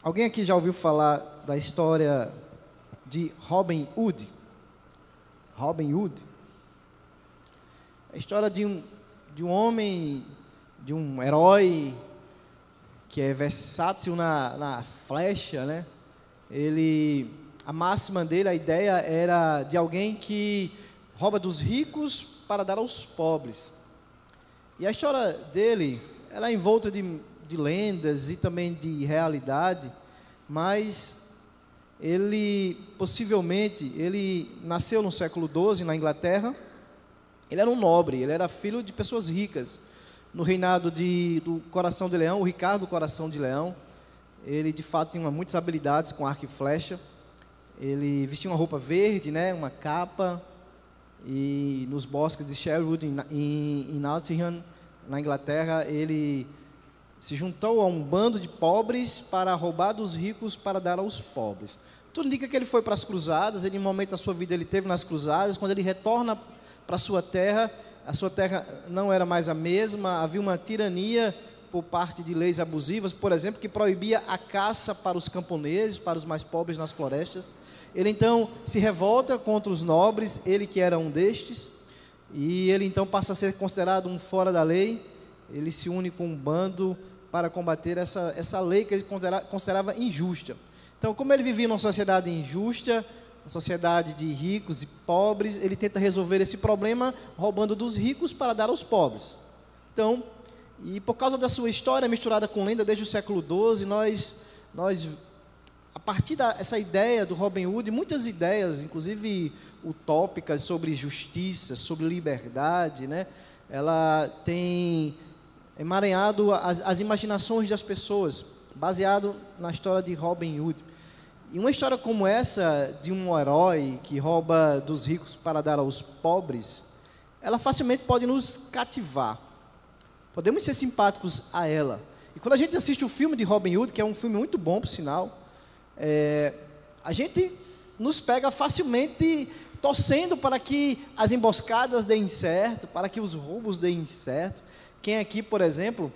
Alguém aqui já ouviu falar da história de Robin Hood? Robin Hood? A história de um homem, de um herói que é versátil na flecha, né? A máxima dele, a ideia era de alguém que rouba dos ricos para dar aos pobres. E a história dele, ela é envolta de lendas e também de realidade, mas possivelmente, ele nasceu no século XII na Inglaterra. Ele era um nobre, ele era filho de pessoas ricas. No reinado do Coração de Leão, o Ricardo Coração de Leão, ele de fato tinha muitas habilidades com arco e flecha. Ele vestia uma roupa verde, né, uma capa, e nos bosques de Sherwood, em Nottingham, na Inglaterra, ele se juntou a um bando de pobres para roubar dos ricos para dar aos pobres. Tudo indica que ele foi para as cruzadas. Em um momento da sua vida ele teve nas cruzadas. Quando ele retorna para a sua terra não era mais a mesma. Havia uma tirania por parte de leis abusivas, por exemplo, que proibia a caça para os camponeses, para os mais pobres nas florestas. Ele então se revolta contra os nobres, ele que era um destes, e ele então passa a ser considerado um fora da lei. Ele se une com um bando para combater essa lei que ele considerava injusta. Então, como ele vivia numa sociedade injusta, uma sociedade de ricos e pobres, ele tenta resolver esse problema roubando dos ricos para dar aos pobres. Então, e por causa da sua história misturada com lenda desde o século XII, nós a partir dessa ideia do Robin Hood, muitas ideias, inclusive utópicas, sobre justiça, sobre liberdade, né? Ela tem emaranhado as imaginações das pessoas, baseado na história de Robin Hood. E uma história como essa, de um herói que rouba dos ricos para dar aos pobres, ela facilmente pode nos cativar. Podemos ser simpáticos a ela. E quando a gente assiste o filme de Robin Hood, que é um filme muito bom, por sinal, a gente nos pega facilmente torcendo para que as emboscadas deem certo, para que os roubos deem certo. Quem aqui, por exemplo,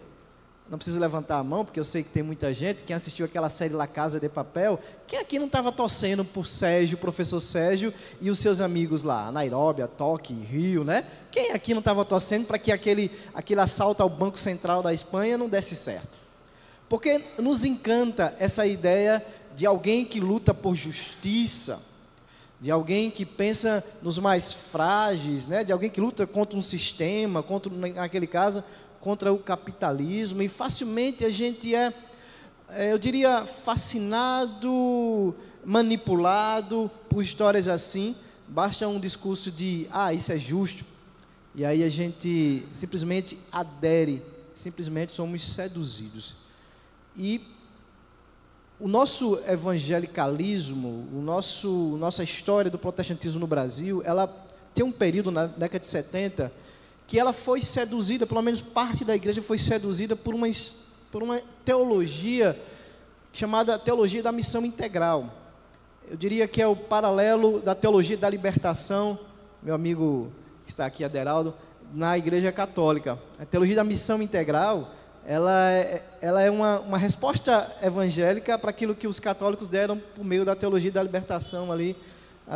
não precisa levantar a mão, porque eu sei que tem muita gente, quem assistiu aquela série La Casa de Papel, quem aqui não estava torcendo por Sérgio, professor Sérgio e os seus amigos lá, Nairobi, Tóquio, Rio, né? Quem aqui não estava torcendo para que aquele assalto ao Banco Central da Espanha não desse certo? Porque nos encanta essa ideia de alguém que luta por justiça, de alguém que pensa nos mais frágeis, né? De alguém que luta contra um sistema, naquele caso, contra o capitalismo, e facilmente a gente eu diria, fascinado, manipulado por histórias assim. Basta um discurso de, isso é justo, e aí a gente simplesmente adere, simplesmente somos seduzidos. E o nosso evangelicalismo, nossa história do protestantismo no Brasil, ela tem um período na década de 70 que ela foi seduzida, pelo menos parte da igreja foi seduzida por uma teologia chamada teologia da missão integral. Eu diria que é o paralelo da teologia da libertação, meu amigo que está aqui, Aderaldo, na igreja católica. A teologia da missão integral, ela é uma resposta evangélica para aquilo que os católicos deram por meio da teologia da libertação ali,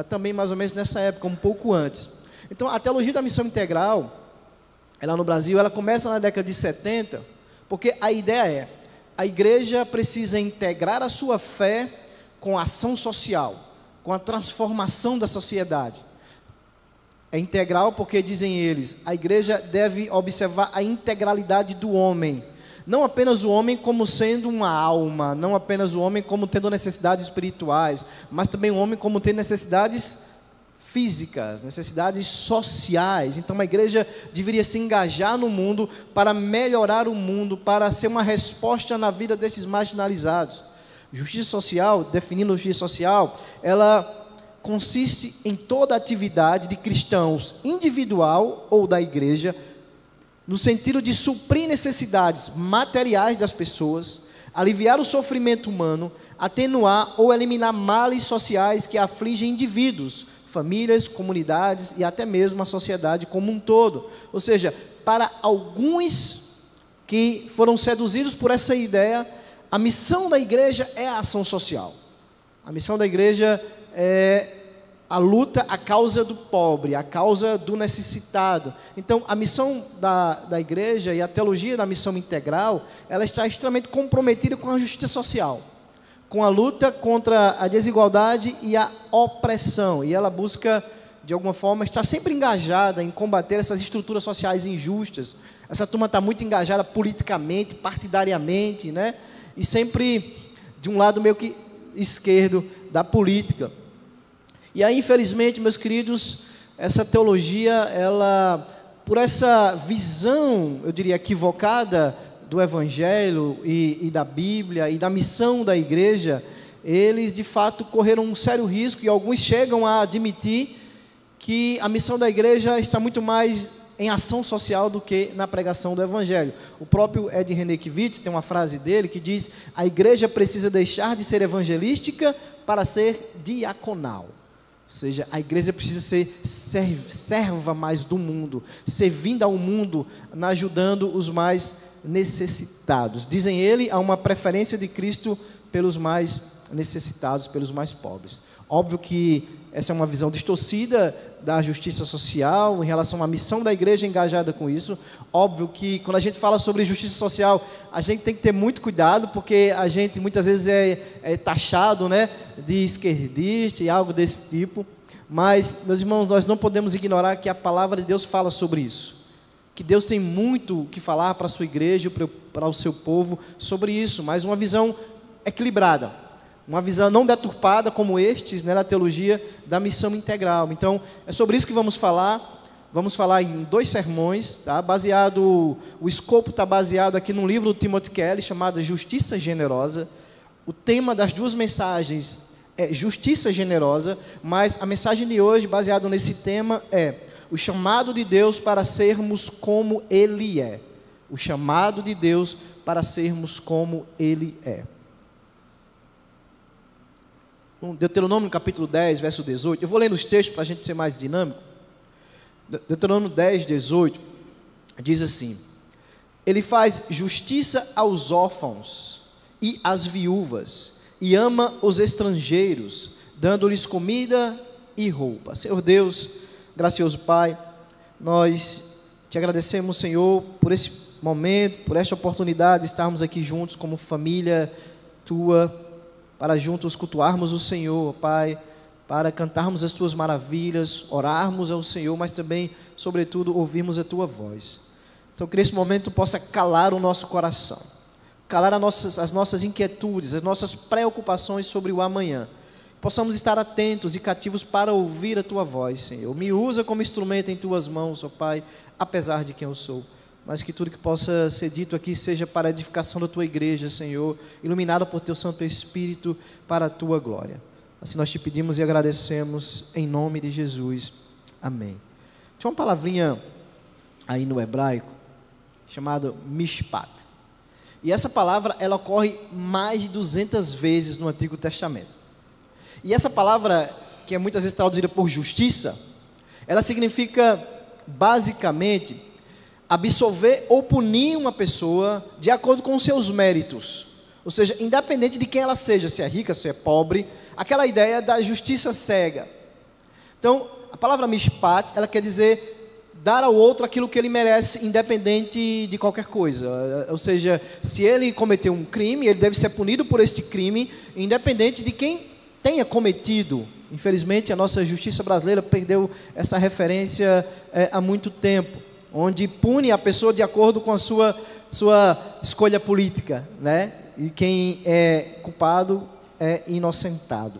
também mais ou menos nessa época, um pouco antes. Então, a teologia da missão integral, ela no Brasil, ela começa na década de 70, porque a ideia a igreja precisa integrar a sua fé com a ação social, com a transformação da sociedade. É integral porque, dizem eles, a igreja deve observar a integralidade do homem, não apenas o homem como sendo uma alma, não apenas o homem como tendo necessidades espirituais, mas também o homem como tendo necessidades físicas, necessidades sociais. Então a igreja deveria se engajar no mundo para melhorar o mundo, para ser uma resposta na vida desses marginalizados. Justiça social, definindo justiça social, ela consiste em toda atividade de cristãos, individual ou da igreja, no sentido de suprir necessidades materiais das pessoas, aliviar o sofrimento humano, atenuar ou eliminar males sociais que afligem indivíduos, famílias, comunidades e até mesmo a sociedade como um todo. Ou seja, para alguns que foram seduzidos por essa ideia, A missão da igreja é a ação social. A missão da igreja é a luta, a causa do pobre, a causa do necessitado. Então, a missão da igreja e a teologia da missão integral, ela está extremamente comprometida com a justiça social, com a luta contra a desigualdade e a opressão. E ela busca, de alguma forma, estar sempre engajada em combater essas estruturas sociais injustas. Essa turma está muito engajada politicamente, partidariamente, né? E sempre de um lado meio que esquerdo da política. E aí, infelizmente, meus queridos, essa teologia, ela, por essa visão, eu diria, equivocada do Evangelho e da Bíblia e da missão da igreja, eles, de fato, correram um sério risco, e alguns chegam a admitir que a missão da igreja está muito mais em ação social do que na pregação do Evangelho. O próprio Ed Renekiewicz tem uma frase dele que diz: a igreja precisa deixar de ser evangelística para ser diaconal. Ou seja, a igreja precisa ser serva mais do mundo, servindo ao mundo, ajudando os mais necessitados. Dizem ele, há uma preferência de Cristo pelos mais necessitados, pelos mais pobres. Óbvio que essa é uma visão distorcida da justiça social em relação à missão da igreja engajada com isso. Óbvio que quando a gente fala sobre justiça social, a gente tem que ter muito cuidado, porque a gente muitas vezes é taxado, né, de esquerdista e algo desse tipo. Mas, meus irmãos, nós não podemos ignorar que a palavra de Deus fala sobre isso. Que Deus tem muito o que falar para a sua igreja, para o seu povo sobre isso, mas uma visão equilibrada. Uma visão não deturpada como estes, né, na teologia da missão integral. Então, é sobre isso que vamos falar. Vamos falar em 2 sermões, tá? O escopo está baseado aqui num livro do Timothy Kelly, chamado Justiça Generosa. O tema das 2 mensagens é Justiça Generosa, mas a mensagem de hoje, baseado nesse tema, é o chamado de Deus para sermos como Ele é. O chamado de Deus para sermos como Ele é. Deuteronômio capítulo 10, verso 18, eu vou ler nos textos para a gente ser mais dinâmico. Deuteronômio 10, 18, diz assim: ele faz justiça aos órfãos e às viúvas, e ama os estrangeiros, dando-lhes comida e roupa. Senhor Deus, gracioso Pai, nós te agradecemos, Senhor, por esse momento, por esta oportunidade de estarmos aqui juntos como família Tua, para juntos cultuarmos o Senhor, Pai, para cantarmos as Tuas maravilhas, orarmos ao Senhor, mas também, sobretudo, ouvirmos a Tua voz. Então, que nesse momento Tu possa calar o nosso coração, calar as nossas inquietudes, as nossas preocupações sobre o amanhã. Possamos estar atentos e cativos para ouvir a Tua voz, Senhor. Me usa como instrumento em Tuas mãos, ó Pai, apesar de quem eu sou. Mas que tudo que possa ser dito aqui seja para a edificação da Tua igreja, Senhor, iluminada por Teu Santo Espírito para a Tua glória. Assim nós te pedimos e agradecemos em nome de Jesus. Amém. Tinha uma palavrinha aí no hebraico chamada mishpat. E essa palavra, ela ocorre mais de 200 vezes no Antigo Testamento. E essa palavra, que é muitas vezes traduzida por justiça, ela significa basicamente absolver ou punir uma pessoa de acordo com os seus méritos. Ou seja, independente de quem ela seja, se é rica, se é pobre, aquela ideia da justiça cega. Então, a palavra mishpat, ela quer dizer dar ao outro aquilo que ele merece, independente de qualquer coisa. Ou seja, se ele cometeu um crime, ele deve ser punido por este crime, independente de quem tenha cometido. Infelizmente, a nossa justiça brasileira perdeu essa referência há muito tempo, onde pune a pessoa de acordo com a sua escolha política, né? E quem é culpado é inocentado.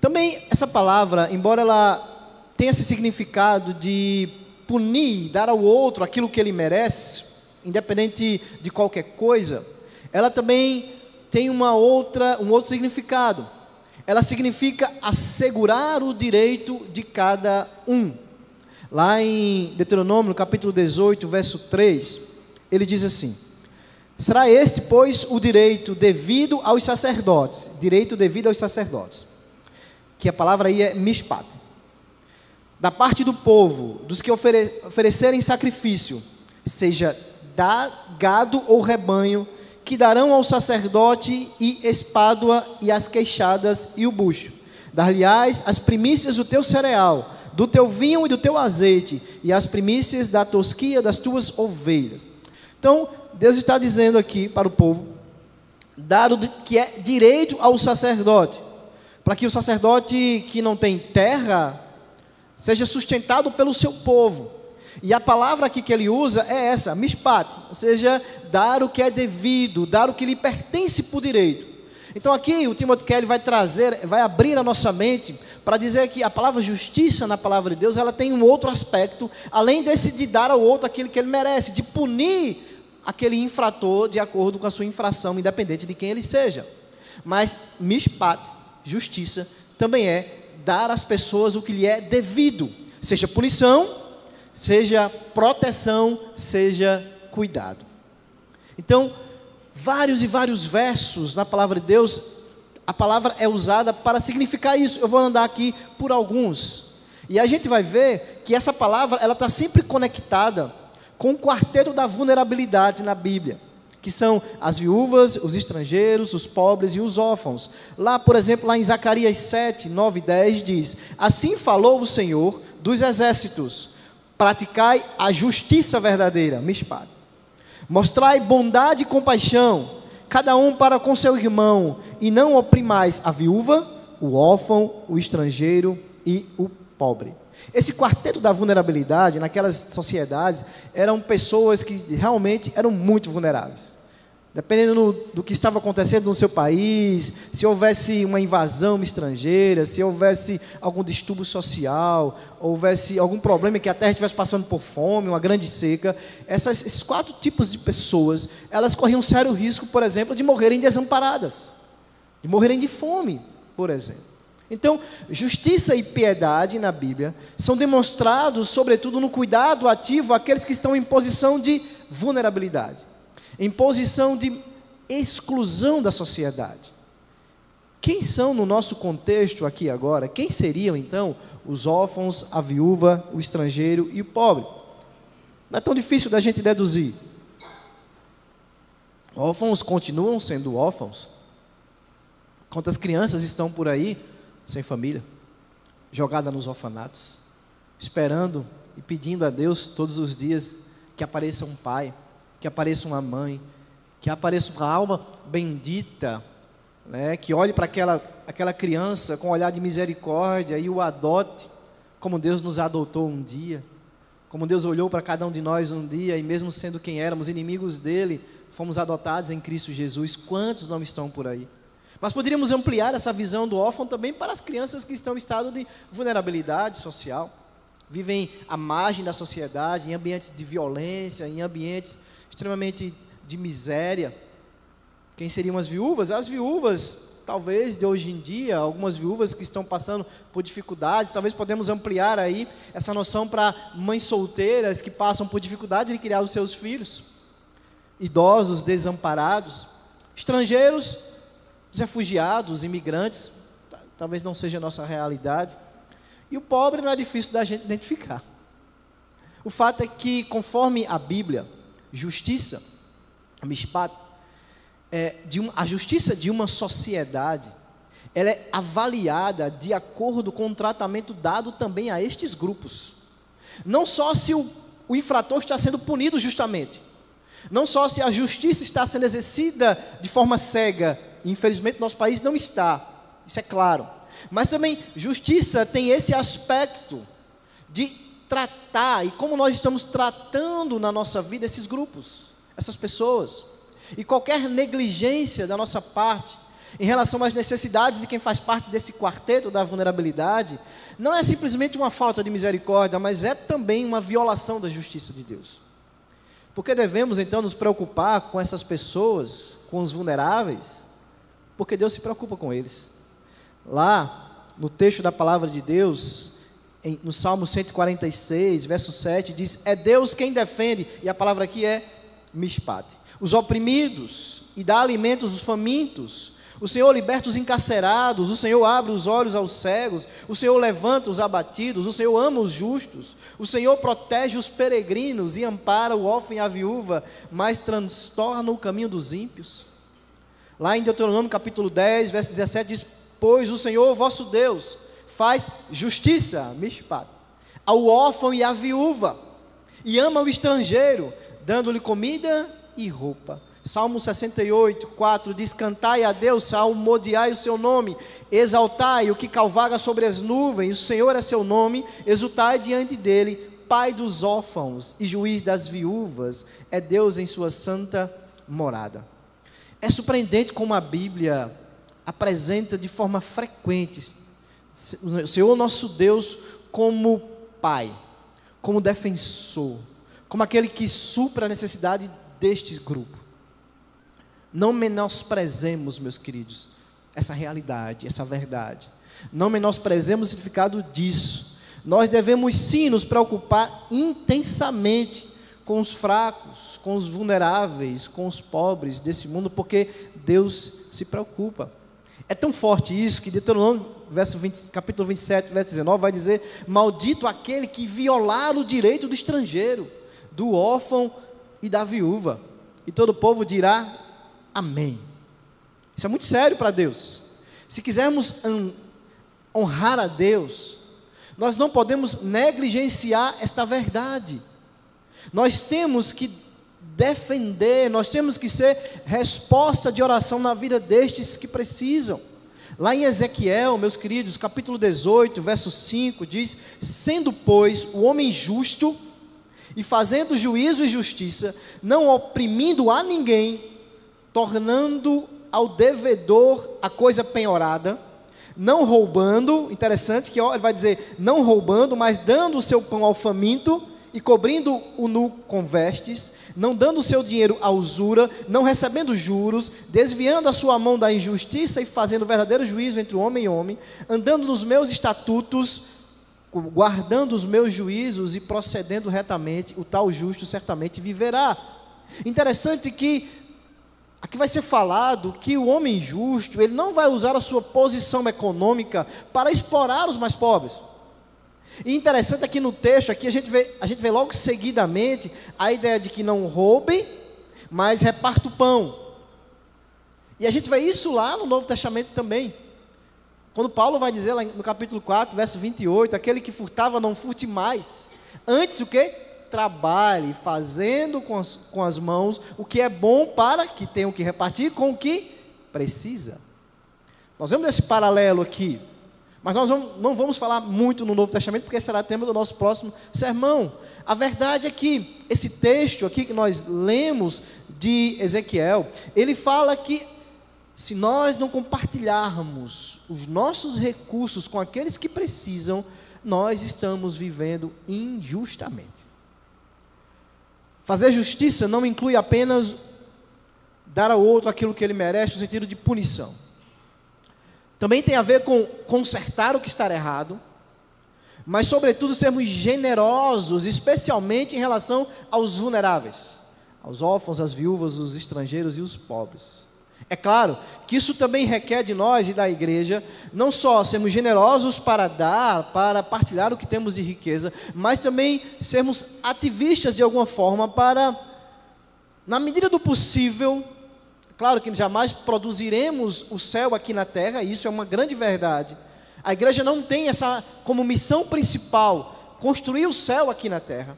Também essa palavra, embora ela tenha esse significado de punir, dar ao outro aquilo que ele merece, independente de qualquer coisa, ela também tem um outro significado. Ela significa assegurar o direito de cada um. Lá em Deuteronômio, capítulo 18, verso 3, ele diz assim: será este, pois, o direito devido aos sacerdotes, que a palavra aí é mishpat, da parte do povo, dos que oferecerem sacrifício, seja gado ou rebanho, que darão ao sacerdote e espádua e as queixadas e o bucho. Dar-lhe-ás as primícias do teu cereal, do teu vinho e do teu azeite, e as primícias da tosquia das tuas ovelhas. Então, Deus está dizendo aqui para o povo, dado que é direito ao sacerdote, para que o sacerdote que não tem terra, seja sustentado pelo seu povo. E a palavra aqui que ele usa é essa, mishpat, ou seja, dar o que é devido, dar o que lhe pertence por direito. Então aqui o Timothy Kelly vai abrir a nossa mente para dizer que a palavra justiça na palavra de Deus, ela tem um outro aspecto, além desse de dar ao outro aquilo que ele merece, de punir aquele infrator de acordo com a sua infração, independente de quem ele seja. Mas mishpat, justiça, também é dar às pessoas o que lhe é devido, seja punição, seja proteção, seja cuidado. Então, vários e vários versos na palavra de Deus, a palavra é usada para significar isso. Eu vou andar aqui por alguns, e a gente vai ver que essa palavra, ela está sempre conectada com o quarteto da vulnerabilidade na Bíblia, que são as viúvas, os estrangeiros, os pobres e os órfãos. Lá, por exemplo, lá em Zacarias 7, 9 e 10 diz: assim falou o Senhor dos exércitos, praticai a justiça verdadeira, mishpat. Mostrai bondade e compaixão, cada um para com seu irmão, e não oprimais a viúva, o órfão, o estrangeiro e o pobre. Esse quarteto da vulnerabilidade, naquelas sociedades, eram pessoas que realmente eram muito vulneráveis. Dependendo do que estava acontecendo no seu país, se houvesse uma invasão estrangeira, se houvesse algum distúrbio social, houvesse algum problema que a terra estivesse passando por fome, uma grande seca, esses 4 tipos de pessoas, elas corriam sério risco, por exemplo, de morrerem desamparadas, de morrerem de fome, por exemplo. Então, justiça e piedade na Bíblia são demonstrados, sobretudo, no cuidado ativo àqueles que estão em posição de vulnerabilidade, em posição de exclusão da sociedade. Quem são, no nosso contexto aqui agora, quem seriam então os órfãos, a viúva, o estrangeiro e o pobre? Não é tão difícil da gente deduzir. Órfãos continuam sendo órfãos. Quantas crianças estão por aí sem família, jogadas nos orfanatos, esperando e pedindo a Deus todos os dias que apareça um pai, que apareça uma mãe, que apareça uma alma bendita, né, que olhe para aquela criança com um olhar de misericórdia e o adote, como Deus nos adotou um dia, como Deus olhou para cada um de nós um dia, e mesmo sendo quem éramos, inimigos dele, fomos adotados em Cristo Jesus. Quantos não estão por aí? Mas poderíamos ampliar essa visão do órfão também para as crianças que estão em estado de vulnerabilidade social, vivem à margem da sociedade, em ambientes de violência, em ambientes extremamente de miséria. Quem seriam as viúvas? As viúvas, talvez, de hoje em dia, algumas viúvas que estão passando por dificuldades, talvez podemos ampliar aí essa noção para mães solteiras que passam por dificuldade de criar os seus filhos, idosos, desamparados, estrangeiros, os refugiados, imigrantes, talvez não seja a nossa realidade. E o pobre não é difícil da gente identificar. O fato é que, conforme a Bíblia, justiça, a mishpat, a justiça de uma sociedade, ela é avaliada de acordo com o tratamento dado também a estes grupos. Não só se o infrator está sendo punido justamente, não só se a justiça está sendo exercida de forma cega. Infelizmente, nosso país não está, isso é claro. Mas também, justiça tem esse aspecto de tratar, e como nós estamos tratando na nossa vida esses grupos, essas pessoas. E qualquer negligência da nossa parte, em relação às necessidades de quem faz parte desse quarteto da vulnerabilidade, não é simplesmente uma falta de misericórdia, mas é também uma violação da justiça de Deus. Porque devemos, então, nos preocupar com essas pessoas, com os vulneráveis, porque Deus se preocupa com eles. Lá, no texto da palavra de Deus, no Salmo 146, verso 7, diz: é Deus quem defende, e a palavra aqui é mishpat, os oprimidos, e dá alimentos aos famintos, O Senhor liberta os encarcerados, o Senhor abre os olhos aos cegos, o Senhor levanta os abatidos, o Senhor ama os justos, o Senhor protege os peregrinos e ampara o órfão e a viúva, mas transtorna o caminho dos ímpios. Lá em Deuteronômio capítulo 10, verso 17 diz: pois o Senhor vosso Deus faz justiça, mishpat, ao órfão e à viúva, e ama o estrangeiro, dando-lhe comida e roupa. Salmo 68, 4 diz: cantai a Deus, salmodiai o seu nome, exaltai o que cavalga sobre as nuvens, o Senhor é seu nome, exultai diante dele, Pai dos órfãos e juiz das viúvas, é Deus em sua santa morada. É surpreendente como a Bíblia apresenta de forma frequente o Senhor nosso Deus como Pai, como defensor, como aquele que supra a necessidade deste grupo. Não menosprezemos, meus queridos, essa realidade, essa verdade. Não menosprezemos o significado disso. Nós devemos sim nos preocupar intensamente com os fracos, com os vulneráveis, com os pobres desse mundo, porque Deus se preocupa. É tão forte isso que Deuteronômio, capítulo 27, verso 19, vai dizer: maldito aquele que violar o direito do estrangeiro, do órfão e da viúva. E todo o povo dirá: amém. Isso é muito sério para Deus. Se quisermos honrar a Deus, nós não podemos negligenciar esta verdade. Nós temos que defender, nós temos que ser resposta de oração na vida destes que precisam. Lá em Ezequiel, meus queridos, capítulo 18, verso 5, diz: sendo, pois, o homem justo e fazendo juízo e justiça, não oprimindo a ninguém, tornando ao devedor a coisa penhorada, não roubando, interessante que ele vai dizer, não roubando, mas dando o seu pão ao faminto, e cobrindo o nu com vestes, não dando o seu dinheiro à usura, não recebendo juros, desviando a sua mão da injustiça e fazendo verdadeiro juízo entre o homem e homem, andando nos meus estatutos, guardando os meus juízos e procedendo retamente, o tal justo certamente viverá. Interessante que aqui vai ser falado que o homem justo, ele não vai usar a sua posição econômica para explorar os mais pobres. E interessante aqui no texto, aqui a gente vê logo seguidamente a ideia de que não roube, mas reparta o pão. E a gente vê isso lá no Novo Testamento também. Quando Paulo vai dizer lá no capítulo 4, verso 28, aquele que furtava não furte mais. Antes o quê? Trabalhe, fazendo com as mãos o que é bom, para que tenham que repartir com o que precisa. Nós vemos esse paralelo aqui, mas nós não vamos falar muito no Novo Testamento, porque será tema do nosso próximo sermão. A verdade é que esse texto aqui que nós lemos de Ezequiel, ele fala que se nós não compartilharmos os nossos recursos com aqueles que precisam, nós estamos vivendo injustamente. Fazer justiça não inclui apenas dar ao outro aquilo que ele merece, no sentido de punição. Também tem a ver com consertar o que está errado, mas sobretudo sermos generosos, especialmente em relação aos vulneráveis, aos órfãos, às viúvas, os estrangeiros e os pobres. É claro que isso também requer de nós e da igreja, não só sermos generosos para dar, para partilhar o que temos de riqueza, mas também sermos ativistas de alguma forma para, na medida do possível, claro que jamais produziremos o céu aqui na terra, isso é uma grande verdade. A igreja não tem essa como missão principal, construir o céu aqui na terra,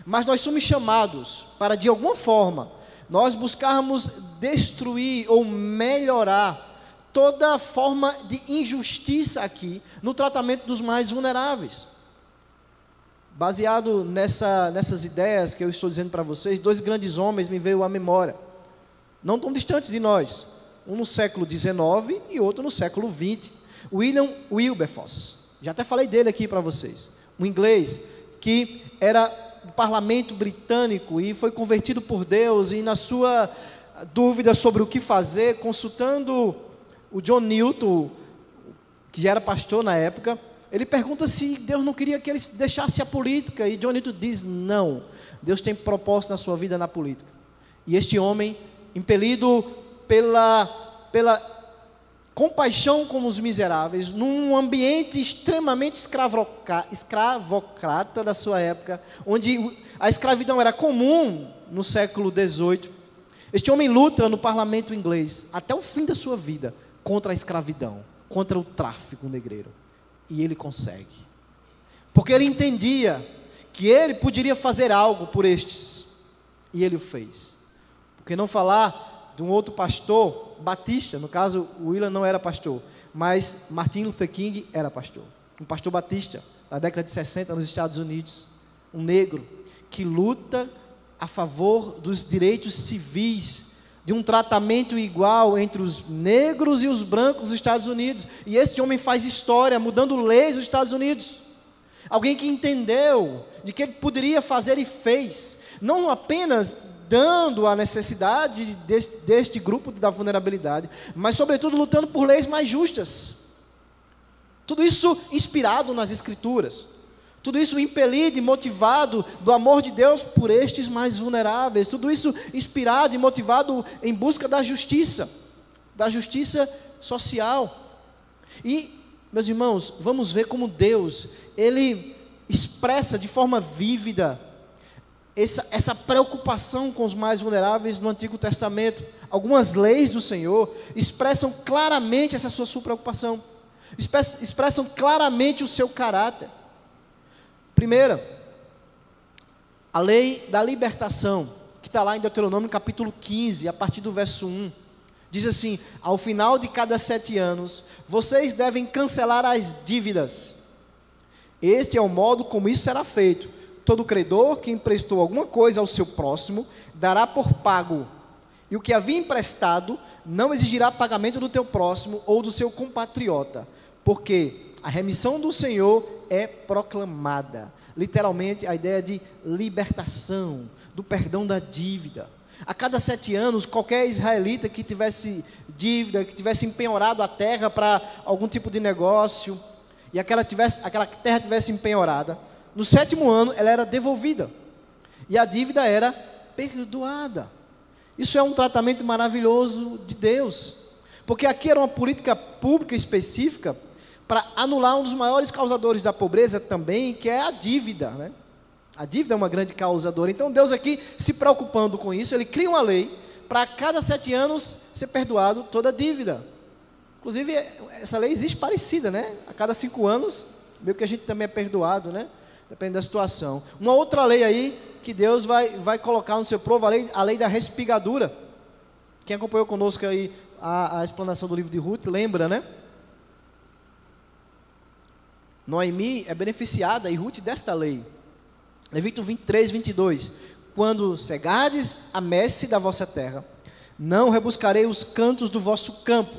mas nós somos chamados para, de alguma forma, nós buscarmos destruir ou melhorar toda forma de injustiça aqui, no tratamento dos mais vulneráveis. Baseado nessas ideias que eu estou dizendo para vocês, dois grandes homens me veio à memória, não tão distantes de nós, um no século XIX e outro no século XX, William Wilberforce, já até falei dele aqui para vocês, um inglês que era do parlamento britânico e foi convertido por Deus, e na sua dúvida sobre o que fazer, consultando o John Newton, que já era pastor na época, ele pergunta se Deus não queria que ele deixasse a política, e John Newton diz: não, Deus tem propósito na sua vida na política. E este homem, impelido pela compaixão com os miseráveis, num ambiente extremamente escravocrata da sua época, onde a escravidão era comum no século XVIII. Este homem luta no parlamento inglês, até o fim da sua vida, contra a escravidão, contra o tráfico negreiro. E ele consegue. Porque ele entendia que ele poderia fazer algo por estes. E ele o fez. Por que não falar de um outro pastor, batista, no caso o William não era pastor, mas Martin Luther King era pastor. Um pastor batista, da década de 60 nos Estados Unidos. Um negro que luta a favor dos direitos civis, de um tratamento igual entre os negros e os brancos dos Estados Unidos. E esse homem faz história, mudando leis dos Estados Unidos. Alguém que entendeu de que ele poderia fazer e fez, não apenas dando a necessidade deste grupo da vulnerabilidade, mas sobretudo lutando por leis mais justas. Tudo isso inspirado nas Escrituras. Tudo isso impelido e motivado do amor de Deus por estes mais vulneráveis. Tudo isso inspirado e motivado em busca da justiça social. E, meus irmãos, vamos ver como Deus, Ele expressa de forma vívida essa preocupação com os mais vulneráveis no Antigo Testamento. Algumas leis do Senhor expressam claramente essa sua preocupação, expressam claramente o seu caráter. Primeira, a lei da libertação, que está lá em Deuteronômio capítulo 15, a partir do verso 1, diz assim: ao final de cada 7 anos, vocês devem cancelar as dívidas. Este é o modo como isso será feito. Todo credor que emprestou alguma coisa ao seu próximo, dará por pago. E o que havia emprestado, não exigirá pagamento do teu próximo ou do seu compatriota, porque a remissão do Senhor é proclamada. Literalmente, a ideia de libertação, do perdão da dívida. A cada 7 anos, qualquer israelita que tivesse dívida, que tivesse empenhorado a terra para algum tipo de negócio, e aquela terra tivesse empenhorada, no 7º ano ela era devolvida, e a dívida era perdoada. Isso é um tratamento maravilhoso de Deus, porque aqui era uma política pública específica para anular um dos maiores causadores da pobreza também, que é a dívida, né? A dívida é uma grande causadora. Então Deus aqui, se preocupando com isso, Ele cria uma lei para a cada 7 anos ser perdoado toda a dívida. Inclusive, essa lei existe parecida, né? A cada 5 anos, meio que a gente também é perdoado, né? Depende da situação. Uma outra lei aí, que Deus vai colocar no seu povo, a lei da respigadura. Quem acompanhou conosco aí a explanação do livro de Ruth, lembra, né? Noemi é beneficiada, e Ruth, desta lei. Levítico 23, 22. Quando cegardes a messe da vossa terra, não rebuscarei os cantos do vosso campo,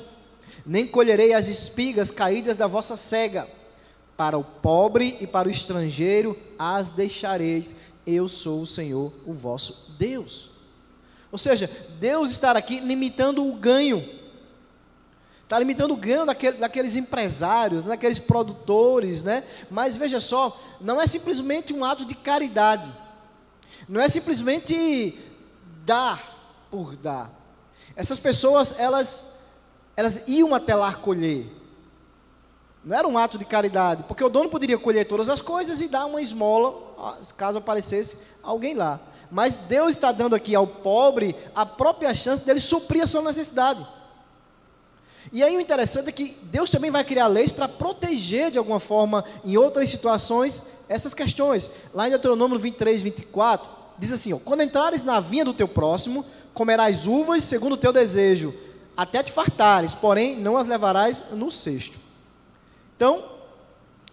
nem colherei as espigas caídas da vossa cega. Para o pobre e para o estrangeiro as deixareis. Eu sou o Senhor, o vosso Deus. Ou seja, Deus está aqui limitando o ganho. Está limitando o ganho daqueles empresários, daqueles produtores, né? Mas veja só, não é simplesmente um ato de caridade. Não é simplesmente dar por dar. Essas pessoas, elas iam até lá colher. Não era um ato de caridade, porque o dono poderia colher todas as coisas e dar uma esmola, caso aparecesse alguém lá. Mas Deus está dando aqui ao pobre a própria chance dele suprir a sua necessidade. E aí o interessante é que Deus também vai criar leis para proteger de alguma forma, em outras situações, essas questões. Lá em Deuteronômio 23, 24, diz assim: quando entrares na vinha do teu próximo, comerás uvas segundo o teu desejo, até te fartares, porém não as levarás no cesto. Então,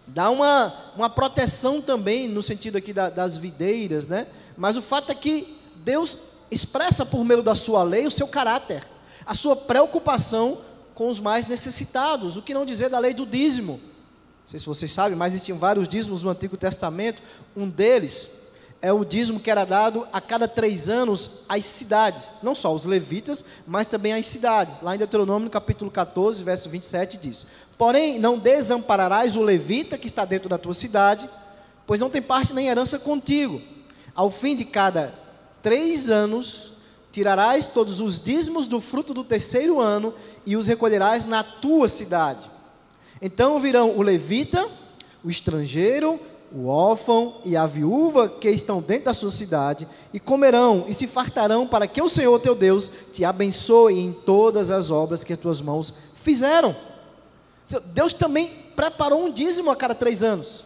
dá uma proteção também, no sentido aqui das videiras, né? Mas o fato é que Deus expressa por meio da sua lei o seu caráter, a sua preocupação com os mais necessitados. O que não dizer da lei do dízimo? Não sei se vocês sabem, mas existiam vários dízimos no Antigo Testamento. Um deles é o dízimo que era dado a cada 3 anos às cidades, não só os levitas, mas também às cidades. Lá em Deuteronômio capítulo 14, verso 27 diz: porém não desampararás o levita que está dentro da tua cidade, pois não tem parte nem herança contigo. Ao fim de cada 3 anos, tirarás todos os dízimos do fruto do terceiro ano e os recolherás na tua cidade. Então virão o levita, o estrangeiro, o órfão e a viúva que estão dentro da sua cidade, e comerão e se fartarão, para que o Senhor teu Deus te abençoe em todas as obras que as tuas mãos fizeram. Deus também preparou um dízimo a cada 3 anos,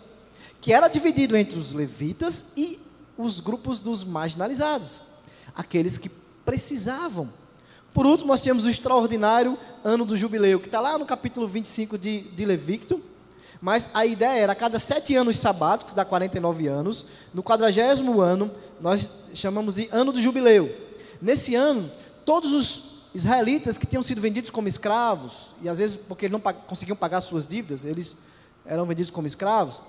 que era dividido entre os levitas e os grupos dos marginalizados, aqueles que precisavam. Por último, nós temos o extraordinário ano do jubileu, que está lá no capítulo 25 de Levítico. Mas a ideia era, a cada 7 anos sabáticos, dá 49 anos, no 40º ano, nós chamamos de ano do jubileu. Nesse ano, todos os israelitas que tinham sido vendidos como escravos, e às vezes porque eles não conseguiam pagar suas dívidas, eles eram vendidos como escravos,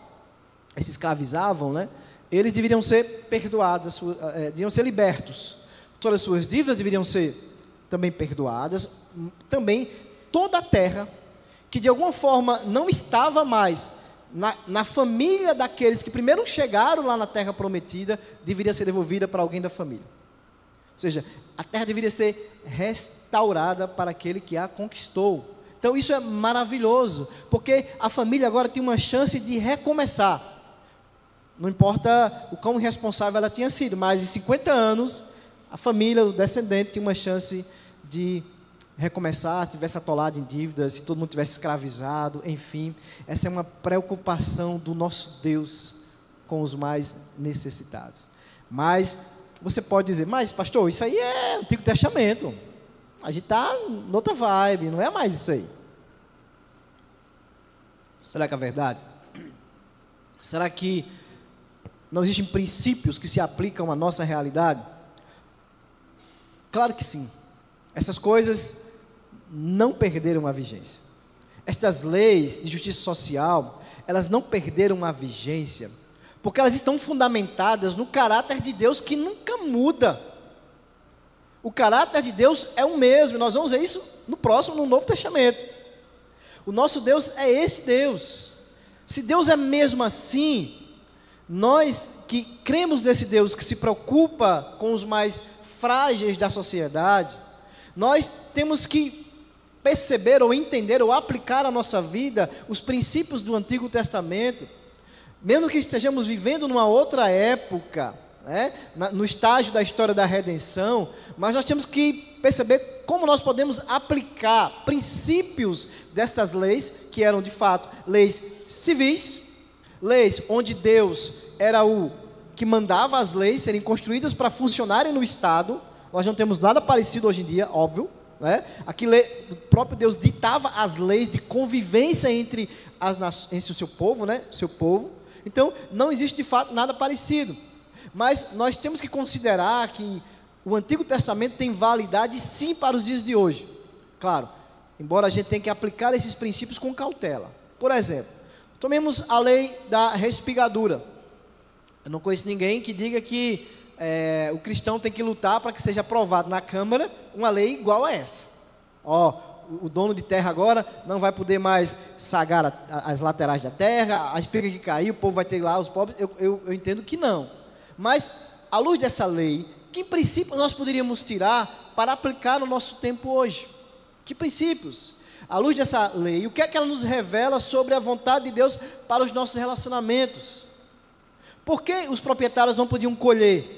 eles se escravizavam, né? Eles deveriam ser perdoados, deveriam ser libertos. Todas as suas dívidas deveriam ser também perdoadas. Também toda a terra que de alguma forma não estava mais na família daqueles que primeiro chegaram lá na terra prometida, deveria ser devolvida para alguém da família. Ou seja, a terra deveria ser restaurada para aquele que a conquistou. Então isso é maravilhoso, porque a família agora tem uma chance de recomeçar. Não importa o quão irresponsável ela tinha sido, mas em 50 anos, a família, o descendente, tinha uma chance de recomeçar, se tivesse atolado em dívidas, se todo mundo tivesse escravizado, enfim. Essa é uma preocupação do nosso Deus com os mais necessitados. Mas você pode dizer, mas pastor, isso aí é Antigo Testamento. A gente está noutra vibe, não é mais isso aí. Será que é verdade? Será que não existem princípios que se aplicam à nossa realidade? Claro que sim. Essas coisas não perderam a vigência. Estas leis de justiça social, elas não perderam a vigência, porque elas estão fundamentadas no caráter de Deus que nunca muda. O caráter de Deus é o mesmo, nós vamos ver isso no Novo Testamento. O nosso Deus é esse Deus. Se Deus é mesmo assim, nós que cremos nesse Deus que se preocupa com os mais frágeis da sociedade, nós temos que perceber ou entender ou aplicar à nossa vida os princípios do Antigo Testamento, mesmo que estejamos vivendo numa outra época, né, no estágio da história da redenção, mas nós temos que perceber como nós podemos aplicar princípios destas leis, que eram de fato leis civis, leis onde Deus era o que mandava as leis serem construídas para funcionarem no Estado. Nós não temos nada parecido hoje em dia, óbvio, né? Aqui o próprio Deus ditava as leis de convivência entre o seu povo, né? Seu povo. Então não existe de fato nada parecido, mas nós temos que considerar que o Antigo Testamento tem validade sim para os dias de hoje. Claro, embora a gente tenha que aplicar esses princípios com cautela. Por exemplo, tomemos a lei da respigadura. Eu não conheço ninguém que diga que o cristão tem que lutar para que seja aprovado na Câmara uma lei igual a essa. O dono de terra agora não vai poder mais sagar as laterais da terra, a espiga que caiu, o povo vai ter lá, os pobres. Eu entendo que não. Mas, à luz dessa lei, que princípios nós poderíamos tirar para aplicar no nosso tempo hoje? Que princípios? À luz dessa lei, o que é que ela nos revela sobre a vontade de Deus para os nossos relacionamentos? Por que os proprietários não podiam colher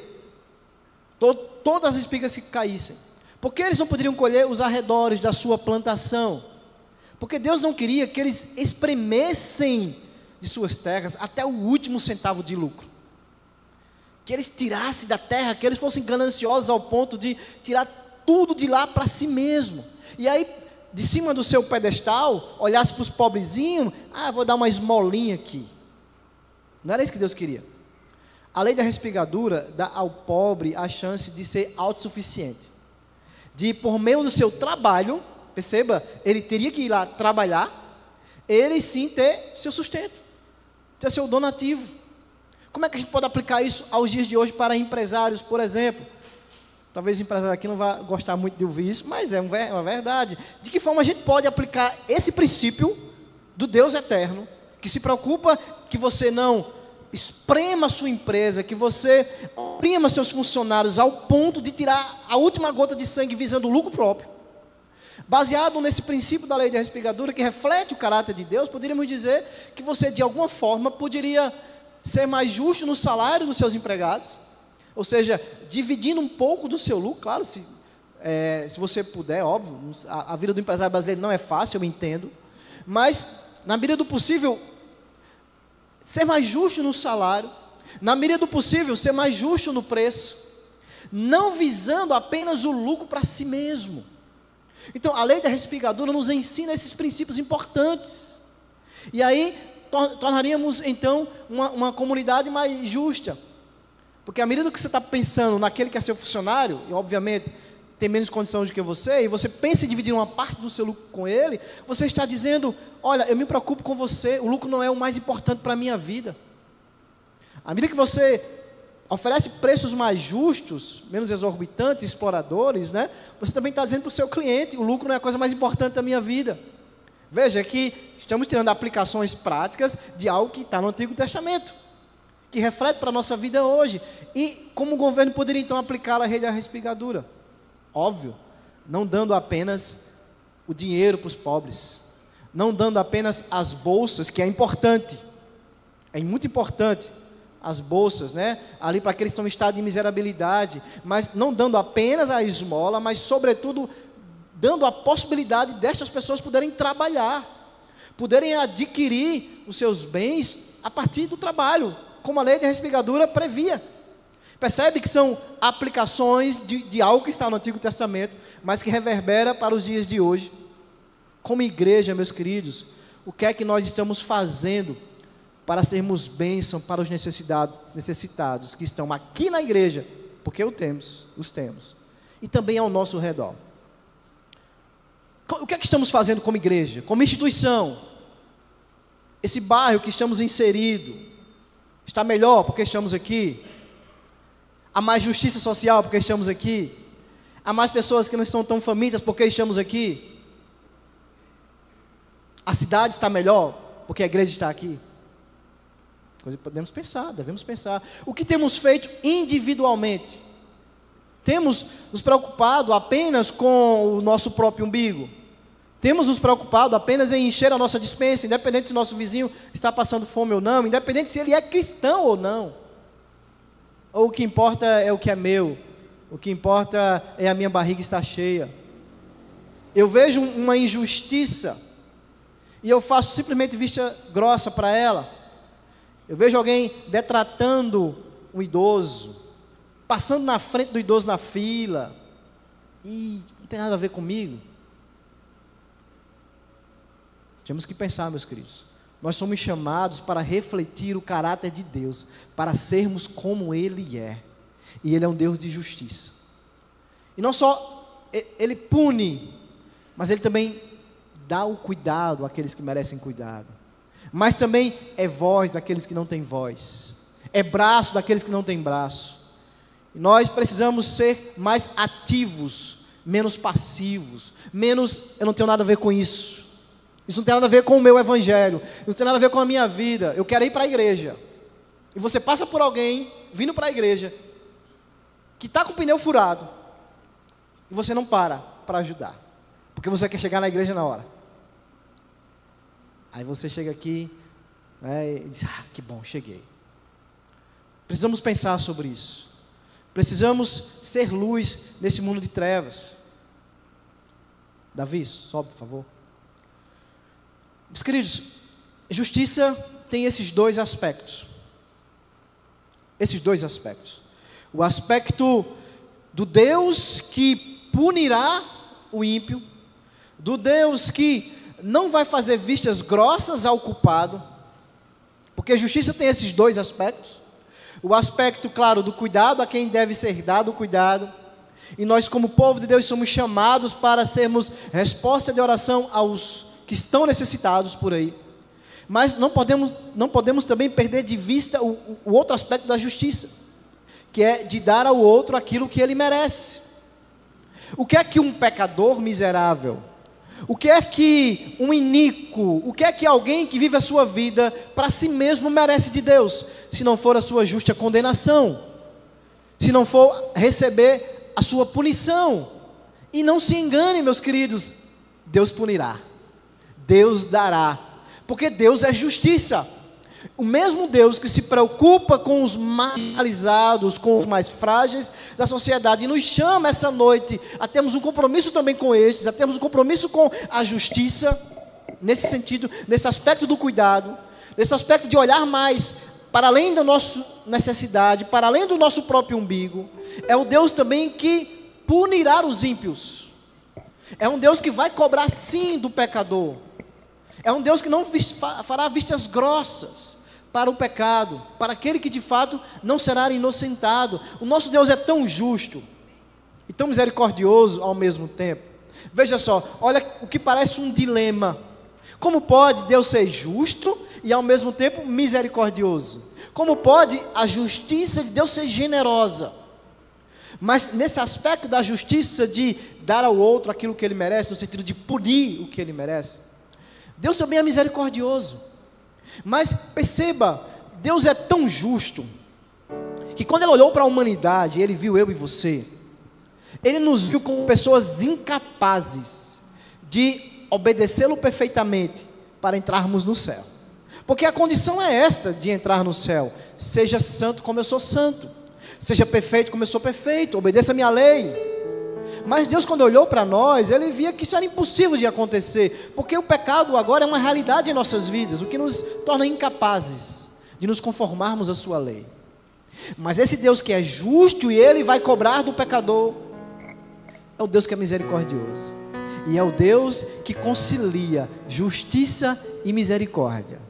todas as espigas que caíssem? Por que eles não poderiam colher os arredores da sua plantação? Porque Deus não queria que eles espremessem de suas terras até o último centavo de lucro. Que eles tirassem da terra, que eles fossem gananciosos ao ponto de tirar tudo de lá para si mesmo. E aí, de cima do seu pedestal, olhasse para os pobrezinhos, vou dar uma esmolinha aqui. Não era isso que Deus queria. A lei da respigadura dá ao pobre a chance de ser autossuficiente. De, por meio do seu trabalho, perceba, ele teria que ir lá trabalhar, ele sim ter seu sustento, ter seu donativo. Como é que a gente pode aplicar isso aos dias de hoje para empresários, por exemplo? Talvez o empresário aqui não vá gostar muito de ouvir isso, mas é uma verdade. De que forma a gente pode aplicar esse princípio do Deus eterno, que se preocupa que você não esprema a sua empresa, que você oprima seus funcionários ao ponto de tirar a última gota de sangue visando o lucro próprio. Baseado nesse princípio da lei da respigadura, que reflete o caráter de Deus, poderíamos dizer que você, de alguma forma, poderia ser mais justo no salário dos seus empregados, ou seja, dividindo um pouco do seu lucro, claro, se você puder, óbvio, a vida do empresário brasileiro não é fácil, eu entendo, mas, na medida do possível, ser mais justo no salário, na medida do possível, ser mais justo no preço, não visando apenas o lucro para si mesmo. Então, a lei da respigadura nos ensina esses princípios importantes. E aí, tornaríamos, então, uma comunidade mais justa. Porque à medida que você está pensando naquele que é seu funcionário, e obviamente tem menos condições do que você, e você pensa em dividir uma parte do seu lucro com ele, você está dizendo, olha, eu me preocupo com você, o lucro não é o mais importante para a minha vida. À medida que você oferece preços mais justos, menos exorbitantes, exploradores, né? Você também está dizendo para o seu cliente, o lucro não é a coisa mais importante da minha vida. Veja que estamos tirando aplicações práticas de algo que está no Antigo Testamento, que reflete para a nossa vida hoje. E como o governo poderia então aplicar a lei da respigadura? Óbvio, não dando apenas o dinheiro para os pobres, não dando apenas as bolsas, que é importante, é muito importante, as bolsas, né? Ali para aqueles que estão em estado de miserabilidade, mas não dando apenas a esmola, mas sobretudo dando a possibilidade destas pessoas poderem trabalhar, poderem adquirir os seus bens a partir do trabalho, como a lei da respigadura previa. Percebe que são aplicações de algo que está no Antigo Testamento, mas que reverbera para os dias de hoje. Como igreja, meus queridos, o que é que nós estamos fazendo para sermos bênção para os necessitados que estão aqui na igreja, porque os temos, e também ao nosso redor? O que é que estamos fazendo como igreja, como instituição? Esse bairro que estamos inserido está melhor porque estamos aqui? Há mais justiça social porque estamos aqui? Há mais pessoas que não estão tão famintas porque estamos aqui? A cidade está melhor porque a igreja está aqui? Coisa que podemos pensar, devemos pensar. O que temos feito individualmente? Temos nos preocupado apenas com o nosso próprio umbigo? Temos nos preocupado apenas em encher a nossa despensa, independente se nosso vizinho está passando fome ou não, independente se ele é cristão ou não? Ou o que importa é o que é meu? O que importa é a minha barriga estar cheia? Eu vejo uma injustiça e eu faço simplesmente vista grossa para ela. Eu vejo alguém detratando um idoso, passando na frente do idoso na fila, e não tem nada a ver comigo. Temos que pensar, meus queridos, nós somos chamados para refletir o caráter de Deus, para sermos como Ele é, e Ele é um Deus de justiça. E não só Ele pune, mas Ele também dá o cuidado àqueles que merecem cuidado. Mas também é voz daqueles que não têm voz, é braço daqueles que não têm braço. E nós precisamos ser mais ativos, menos passivos, menos, eu não tenho nada a ver com isso, isso não tem nada a ver com o meu evangelho, isso não tem nada a ver com a minha vida, eu quero ir para a igreja. E você passa por alguém, vindo para a igreja, que está com o pneu furado, e você não para ajudar, porque você quer chegar na igreja na hora. Aí você chega aqui, né, e diz, que bom, cheguei. Precisamos pensar sobre isso. Precisamos ser luz nesse mundo de trevas. Davi, sobe, por favor. Meus queridos, justiça tem esses dois aspectos. Esses dois aspectos. O aspecto do Deus que punirá o ímpio, do Deus que não vai fazer vistas grossas ao culpado, porque justiça tem esses dois aspectos. O aspecto, claro, do cuidado a quem deve ser dado o cuidado, e nós como povo de Deus somos chamados para sermos resposta de oração aos que estão necessitados por aí. Mas não podemos também perder de vista o outro aspecto da justiça, que é de dar ao outro aquilo que ele merece. O que é que um pecador miserável, O que é que um iníquo, o que é que alguém que vive a sua vida para si mesmo merece de Deus, se não for a sua justa condenação, se não for receber a sua punição? E não se engane, meus queridos, Deus punirá, Deus dará, porque Deus é justiça. O mesmo Deus que se preocupa com os marginalizados, com os mais frágeis da sociedade, e nos chama essa noite a termos um compromisso também com estes, a termos um compromisso com a justiça, nesse sentido, nesse aspecto do cuidado, nesse aspecto de olhar mais para além da nossa necessidade, para além do nosso próprio umbigo. É o Deus também que punirá os ímpios, é um Deus que vai cobrar sim do pecador, é um Deus que não fará vistas grossas para o pecado, para aquele que de fato não será inocentado. O nosso Deus é tão justo e tão misericordioso ao mesmo tempo. Veja só, olha o que parece um dilema. Como pode Deus ser justo e ao mesmo tempo misericordioso? Como pode a justiça de Deus ser generosa? Mas nesse aspecto da justiça de dar ao outro aquilo que ele merece, no sentido de punir o que ele merece, Deus também é misericordioso. Mas perceba, Deus é tão justo, que quando Ele olhou para a humanidade, Ele viu eu e você, Ele nos viu como pessoas incapazes de obedecê-lo perfeitamente para entrarmos no céu. Porque a condição é essa de entrar no céu: seja santo como eu sou santo, seja perfeito como eu sou perfeito, obedeça a minha lei. Mas Deus, quando olhou para nós, Ele via que isso era impossível de acontecer, porque o pecado agora é uma realidade em nossas vidas, o que nos torna incapazes de nos conformarmos à sua lei. Mas esse Deus que é justo e Ele vai cobrar do pecador, é o Deus que é misericordioso, e é o Deus que concilia justiça e misericórdia.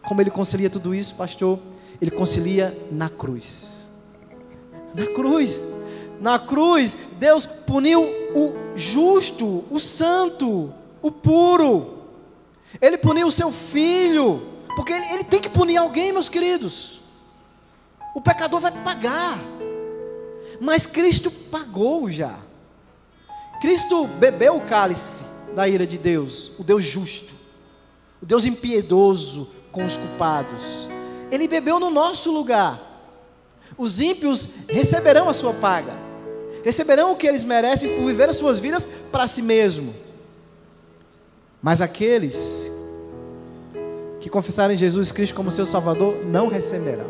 Como Ele concilia tudo isso, pastor? Ele concilia na cruz. Na cruz. Na cruz, Deus puniu o justo, o santo, o puro. Ele puniu o seu filho, porque ele tem que punir alguém, meus queridos. O pecador vai pagar, mas Cristo pagou já. Cristo bebeu o cálice da ira de Deus, o Deus justo, o Deus impiedoso com os culpados. Ele bebeu no nosso lugar. Os ímpios receberão a sua paga, receberão o que eles merecem por viver as suas vidas para si mesmo. Mas aqueles que confessarem Jesus Cristo como seu Salvador não receberão.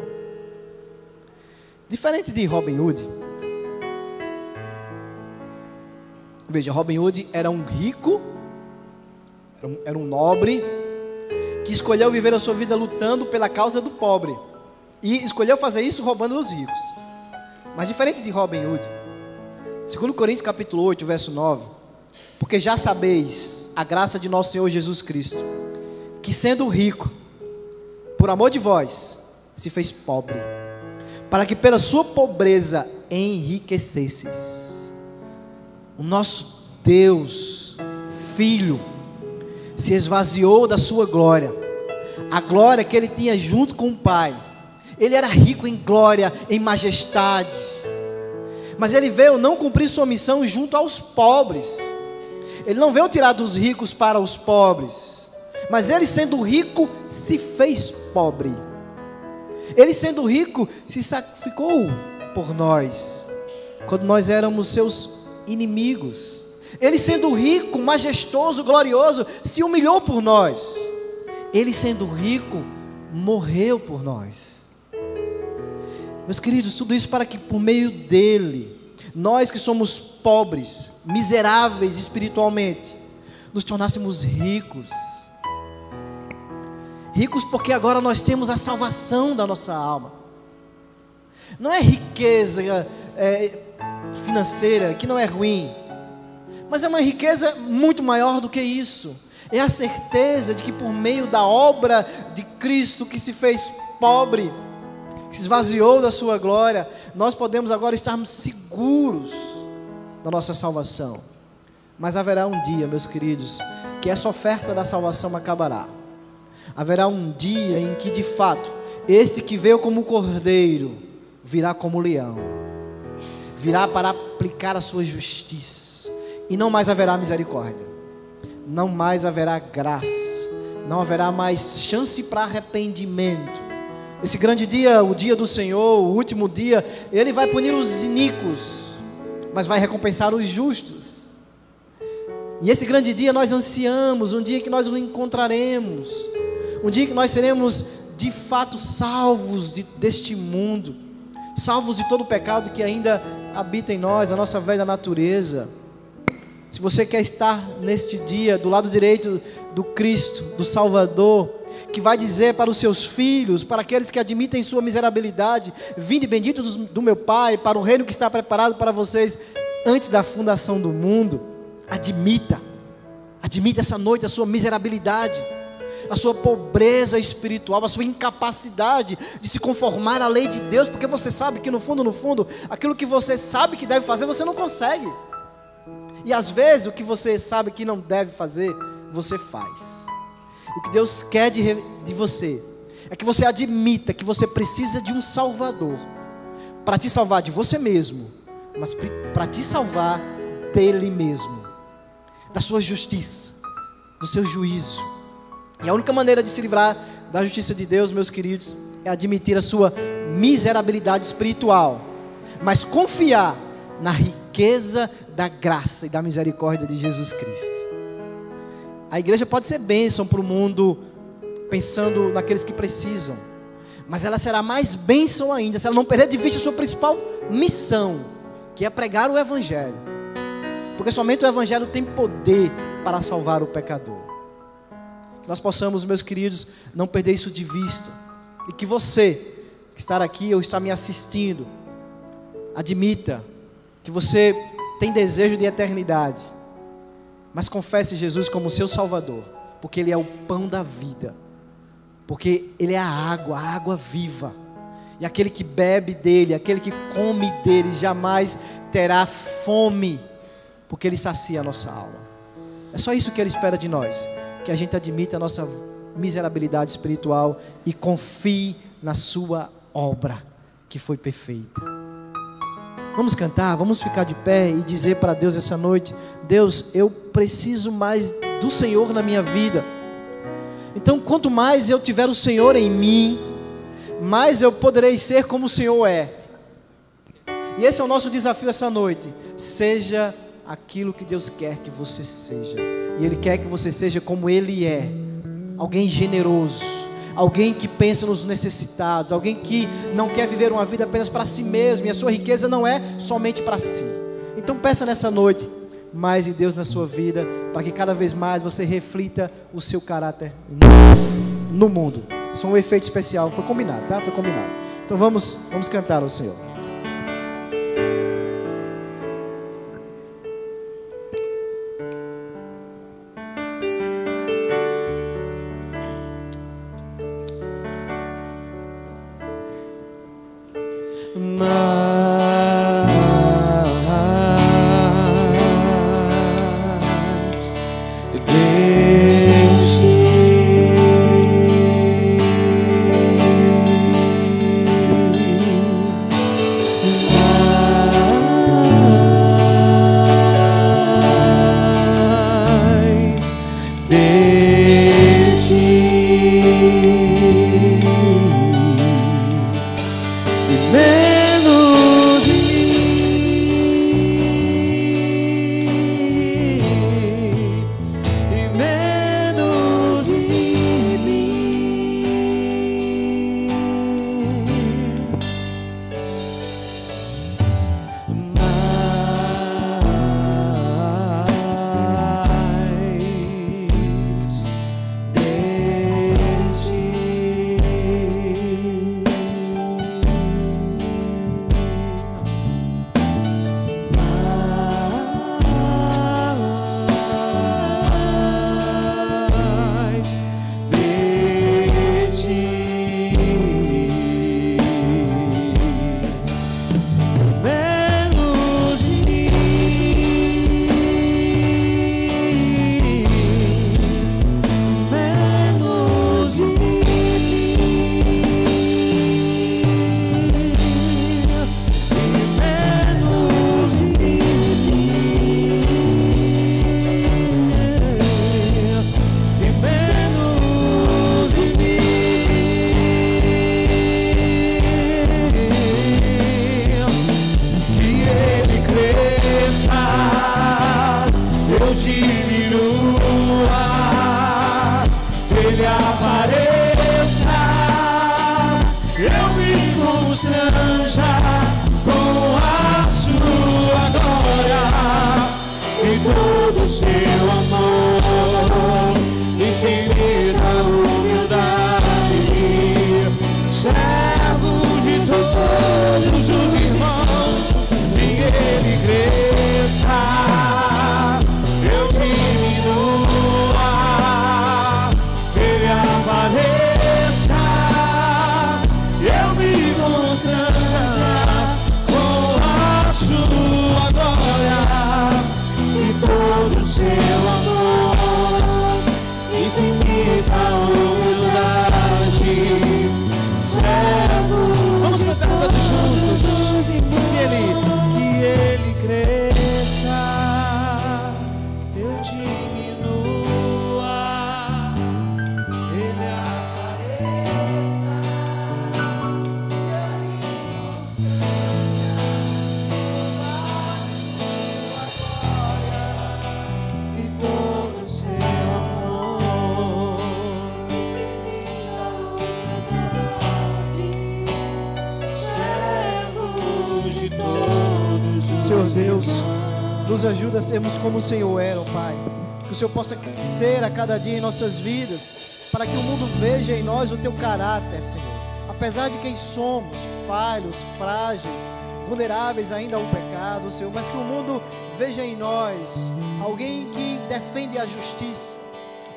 Diferente de Robin Hood. Veja, Robin Hood era um rico, era um nobre, que escolheu viver a sua vida lutando pela causa do pobre, e escolheu fazer isso roubando os ricos. Mas diferente de Robin Hood, segundo Coríntios capítulo 8, verso 9, porque já sabeis a graça de nosso Senhor Jesus Cristo, que sendo rico, por amor de vós, se fez pobre, para que pela sua pobreza enriquecesseis. O nosso Deus, Filho, se esvaziou da sua glória, a glória que Ele tinha junto com o Pai. Ele era rico em glória, em majestade, mas Ele veio não cumprir sua missão junto aos pobres. Ele não veio tirar dos ricos para os pobres, mas Ele, sendo rico, se fez pobre. Ele, sendo rico, se sacrificou por nós, quando nós éramos seus inimigos. Ele, sendo rico, majestoso, glorioso, se humilhou por nós. Ele, sendo rico, morreu por nós. Meus queridos, tudo isso para que por meio dele, nós que somos pobres, miseráveis espiritualmente, nos tornássemos ricos. Ricos porque agora nós temos a salvação da nossa alma. Não é riqueza financeira, que não é ruim, mas é uma riqueza muito maior do que isso. É a certeza de que por meio da obra de Cristo, que se fez pobre, que se esvaziou da sua glória, nós podemos agora estarmos seguros da nossa salvação. Mas haverá um dia, meus queridos, que essa oferta da salvação acabará. Haverá um dia em que de fato, esse que veio como cordeiro, virá como leão, virá para aplicar a sua justiça, e não mais haverá misericórdia. não mais haverá graça, não haverá mais chance para arrependimento. Esse grande dia, o dia do Senhor, o último dia, Ele vai punir os iníquos, mas vai recompensar os justos. E esse grande dia nós ansiamos, um dia que nós o encontraremos, um dia que nós seremos de fato salvos deste mundo, salvos de todo o pecado que ainda habita em nós, a nossa velha natureza. Se você quer estar neste dia do lado direito do Cristo, do Salvador, que vai dizer para os seus filhos, para aqueles que admitem sua miserabilidade: vinde benditos do meu Pai, para o reino que está preparado para vocês antes da fundação do mundo. Admita essa noite a sua miserabilidade, a sua pobreza espiritual, a sua incapacidade de se conformar à lei de Deus, porque você sabe que no fundo, aquilo que você sabe que deve fazer, você não consegue. E às vezes o que você sabe que não deve fazer, você faz. O que Deus quer de você é que você admita que você precisa de um Salvador, para te salvar de você mesmo, mas para te salvar dele mesmo, da sua justiça, do seu juízo. E a única maneira de se livrar da justiça de Deus, meus queridos, é admitir a sua miserabilidade espiritual, mas confiar na riqueza da graça e da misericórdia de Jesus Cristo. A igreja pode ser bênção para o mundo, pensando naqueles que precisam, mas ela será mais bênção ainda se ela não perder de vista a sua principal missão, que é pregar o Evangelho, porque somente o Evangelho tem poder para salvar o pecador. Que nós possamos, meus queridos, não perder isso de vista, e que você que está aqui ou está me assistindo, admita que você tem desejo de eternidade, mas confesse Jesus como seu Salvador, porque Ele é o pão da vida, porque Ele é a água viva, e aquele que bebe dele, aquele que come dele, jamais terá fome, porque Ele sacia a nossa alma. É só isso que Ele espera de nós, que a gente admita a nossa miserabilidade espiritual e confie na sua obra, que foi perfeita. Vamos cantar, vamos ficar de pé e dizer para Deus essa noite: Deus, eu preciso mais do Senhor na minha vida. Então, quanto mais eu tiver o Senhor em mim, mais eu poderei ser como o Senhor é. E esse é o nosso desafio essa noite. Seja aquilo que Deus quer que você seja. E Ele quer que você seja como Ele é: alguém generoso, alguém que pensa nos necessitados, alguém que não quer viver uma vida apenas para si mesmo, e a sua riqueza não é somente para si. Então peça nessa noite mais de Deus na sua vida, para que cada vez mais você reflita o seu caráter no mundo. Isso é um efeito especial, foi combinado, tá? Foi combinado. Então vamos cantar ao Senhor. todo o seu amor, infinita humildade, servo de todos os irmãos, e ele cresça, eu diminua, ele apareça, eu me constranja com a sua glória e todo o seu amor, infinita humildade, servo. Vamos cantar todos juntos. Que ele cresça, eu diminua, ele apareça, e todo o seu amor, servos de todos os Senhor Deus, nos ajuda a sermos como o Senhor era, ó Pai. Que o Senhor possa crescer a cada dia em nossas vidas, para que o mundo veja em nós o Teu caráter, Senhor. Apesar de quem somos, falhos, frágeis, vulneráveis ainda ao pecado, Senhor, mas que o mundo veja em nós alguém que defende a justiça.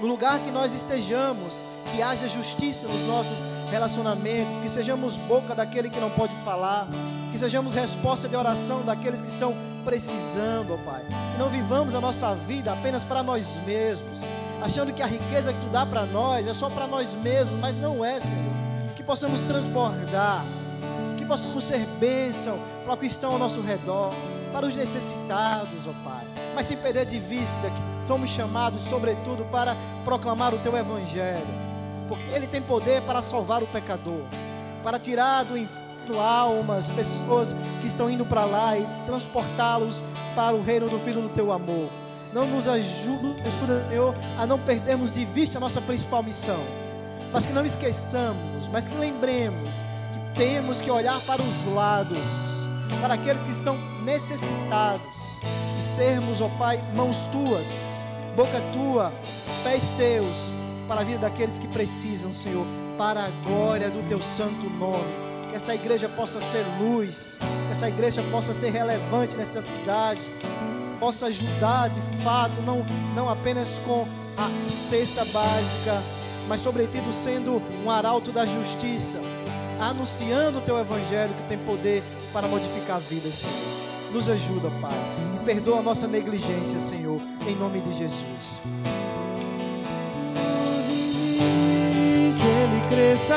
No lugar que nós estejamos, que haja justiça nos nossos relacionamentos, que sejamos boca daquele que não pode falar, que sejamos resposta de oração daqueles que estão precisando, ó Pai. Que não vivamos a nossa vida apenas para nós mesmos, achando que a riqueza que Tu dá para nós é só para nós mesmos, mas não é, Senhor. Que possamos transbordar, que possamos ser bênção para os que estão ao nosso redor, para os necessitados, ó Pai. Mas sem perder de vista que somos chamados, sobretudo, para proclamar o Teu Evangelho, porque Ele tem poder para salvar o pecador, para tirar do inferno almas, pessoas que estão indo para lá e transportá-los para o reino do Filho do Teu amor. Não nos ajuda, Senhor, a não perdermos de vista a nossa principal missão, mas que não esqueçamos, mas que lembremos que temos que olhar para os lados, para aqueles que estão necessitados, e sermos, ó Pai, mãos Tuas, boca Tua, pés Teus, para a vida daqueles que precisam, Senhor, para a glória do Teu santo nome. Que esta igreja possa ser luz, que essa igreja possa ser relevante nesta cidade, possa ajudar de fato, não apenas com a cesta básica, mas sobretudo sendo um arauto da justiça, anunciando o Teu Evangelho que tem poder para modificar vidas, Senhor. Nos ajuda, Pai, e perdoa a nossa negligência, Senhor, em nome de Jesus. Que ele cresça,